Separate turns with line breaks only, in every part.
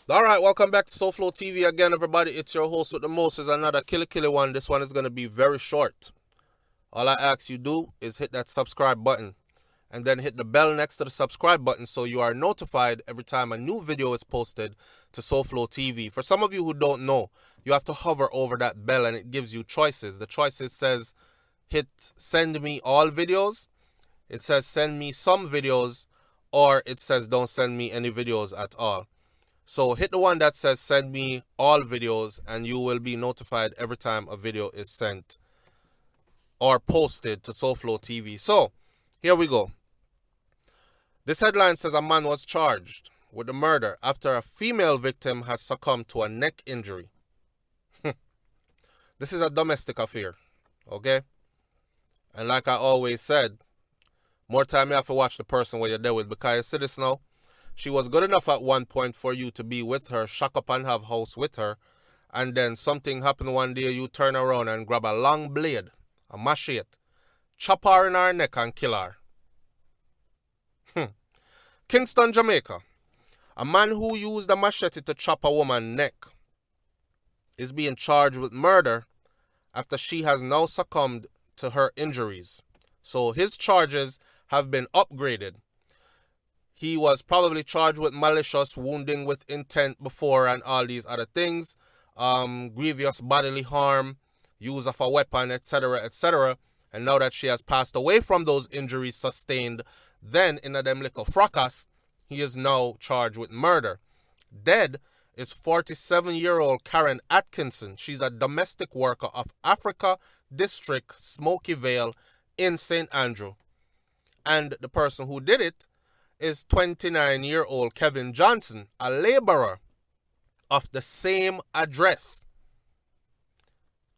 Alright, welcome back to SouFLoTV again, everybody. It's your host with the most. Is another killer one. This one is going to be very short. All I ask you do is hit that subscribe button and then hit the bell next to the subscribe button so you are notified every time a new video is posted to SouFLoTV. For some of you who don't know, you have to hover over that bell and it gives you choices. The choices says hit send me all videos, it says send me some videos, or it says don't send me any videos at all. So hit the one that says send me all videos and you will be notified every time a video is sent or posted to SouFLoTV. So here we go. This headline says a man was charged with the murder after a female victim has succumbed to a neck injury. This is a domestic affair, okay? And like I always said, more time you have to watch the person where you're there with, because you see this now. She was good enough at one point for you to be with her, shack up and have house with her, and then something happened one day, you turn around and grab a long blade, a machete, chop her in her neck and kill her. Kingston, Jamaica. A man who used a machete to chop a woman's neck is being charged with murder after she has now succumbed to her injuries. So his charges have been upgraded. He was probably charged with malicious wounding with intent before and all these other things, grievous bodily harm, use of a weapon, etc., etc. And now that she has passed away from those injuries sustained then in a them little fracas, he is now charged with murder. Dead is 47-year-old Karen Atkinson. She's a domestic worker of Africa District, Smoky Vale in St. Andrew. And the person who did it is 29-year-old Kevin Johnson, a laborer of the same address,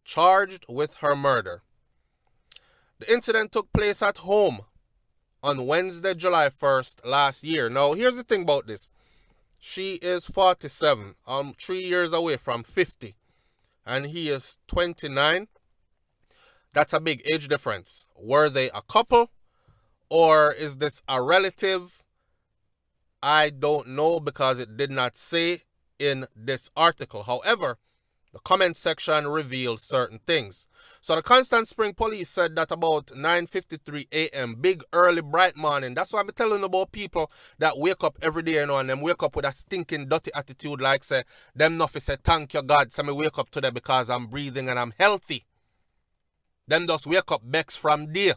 charged with her murder. The incident took place at home on Wednesday, July 1st last year. Now, here's the thing about this. She is 47, 3 years away from 50, and he is 29. That's a big age difference. Were they a couple, or is this a relative? I don't know, because it did not say in this article. However, the comment section revealed certain things. So the Constant Spring Police said that about 9:53 a.m., big early bright morning. That's why I'm telling about people that wake up every day, and them wake up with a stinking dirty attitude, like say them nothing say thank you God, so me wake up today because I'm breathing and I'm healthy. Them just wake up becks from there.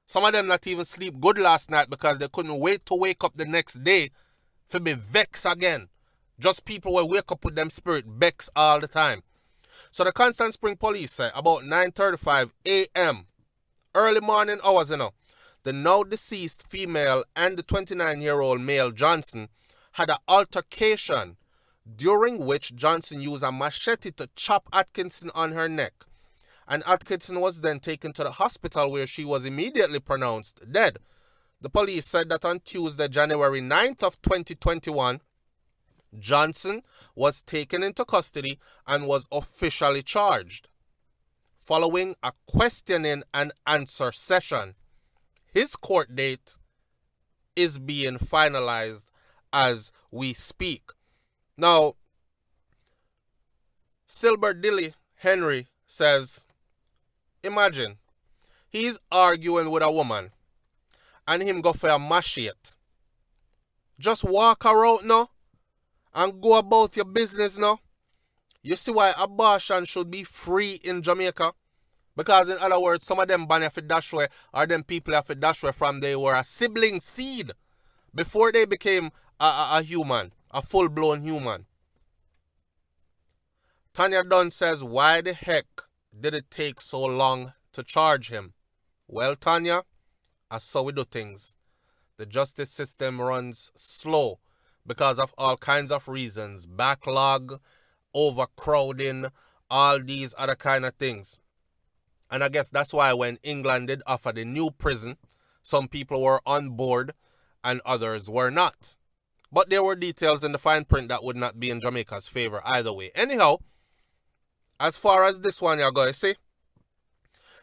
Some of them not even sleep good last night because they couldn't wait to wake up the next day to be vexed again. Just people will wake up with them spirit vexed all the time. So the Constant Spring Police say about 9:35 a.m., early morning hours, the now deceased female and the 29-year-old male Johnson had an altercation during which Johnson used a machete to chop Atkinson on her neck. And Atkinson was then taken to the hospital where she was immediately pronounced dead. The police said that on Tuesday, January 9th of 2021, Johnson was taken into custody and was officially charged. Following a questioning and answer session, his court date is being finalized as we speak. Now, Silver Dilly Henry says, imagine, he's arguing with a woman and him go for a machete. Just walk around now and go about your business now. You see why abortion should be free in Jamaica? Because in other words, some of them ban for dash way, or them people have to dash way from they were a sibling seed before they became a human, a full-blown human. Tanya Dunn says, why the heck did it take so long to charge him? Well, Tanya, that's how we do things. The justice system runs slow because of all kinds of reasons. Backlog, overcrowding, all these other kind of things. And I guess that's why when England did offer the new prison, some people were on board and others were not. But there were details in the fine print that would not be in Jamaica's favor either way. Anyhow, as far as this one you're going to see,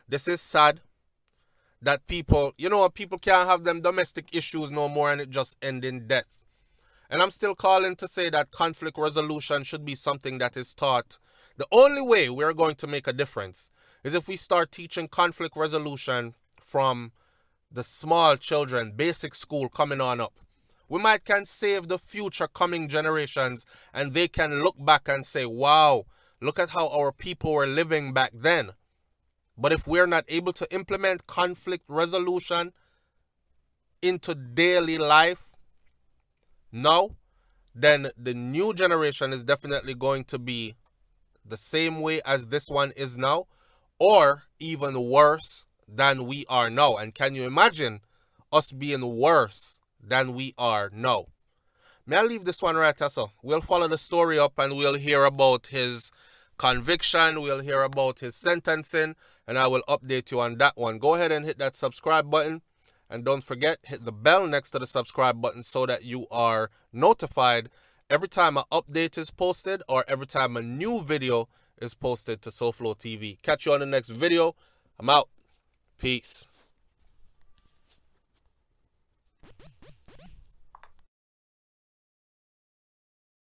this is sad that people, people can't have them domestic issues no more and it just end in death. And I'm still calling to say that conflict resolution should be something that is taught. The only way we're going to make a difference is if we start teaching conflict resolution from the small children, basic school coming on up. We might can save the future coming generations, and they can look back and say, wow, look at how our people were living back then. But if we're not able to implement conflict resolution into daily life now, then the new generation is definitely going to be the same way as this one is now, or even worse than we are now. And can you imagine us being worse than we are now? May I leave this one right so? We'll follow the story up and we'll hear about his conviction, we'll hear about his sentencing, and I will update you on that one. Go ahead and hit that subscribe button, and don't forget, hit the bell next to the subscribe button so that you are notified every time an update is posted or every time a new video is posted to SouFLoTV. Catch you on the next video. I'm out. Peace.